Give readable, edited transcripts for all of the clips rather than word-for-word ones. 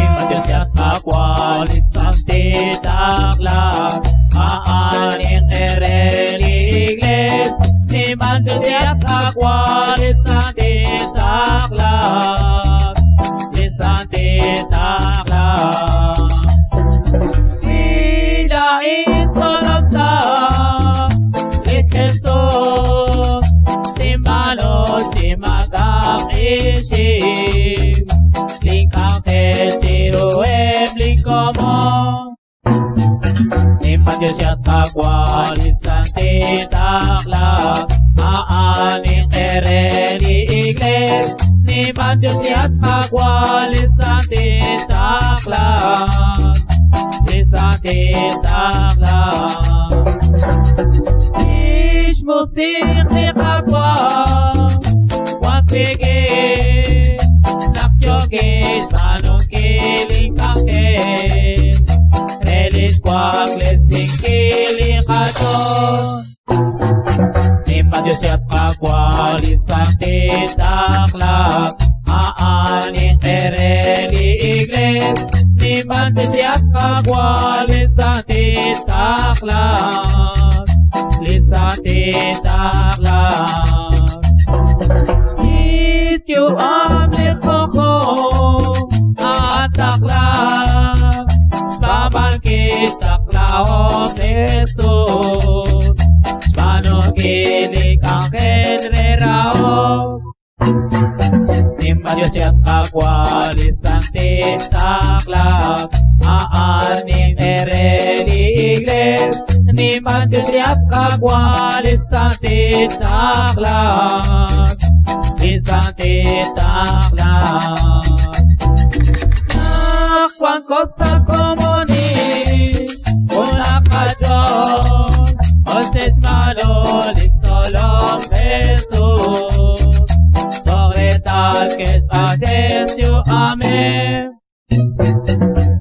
Imagine akwal isante takla aaning ereli igles. Imagine akwal isante takla isante takla. Ilain torabta likeso timalo timagak ishim lingkang tiro como Imagine akwal isante takla aaning ereli igles. Imagine akwal isante takla isante takla. Ish musik likakwa wapige nakyoge tanong kiling kake relis kwak lesing kiling katon. Imagine akwal isante takla aaning ereli igles. Imagine akwal isante takla lisante takla. Istyo amlir koko atakla babangkit takla o Jesus Spanogili kang kenrerao. Imagine akwal isante takla aaning ereli igles. Imagine akwal isante takla isante takla. Cuan cosa como ni una cachón os es malo solo Jesús sobre tal que es atención amén.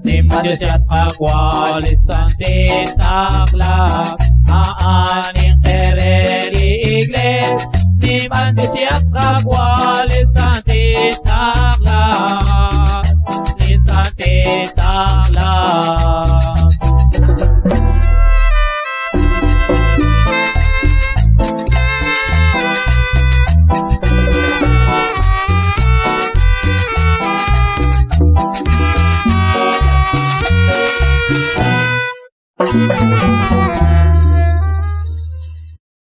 Imagine akwal isante takla aaning ereli igles. Imagine akwal isante takla isante takla. Thank you.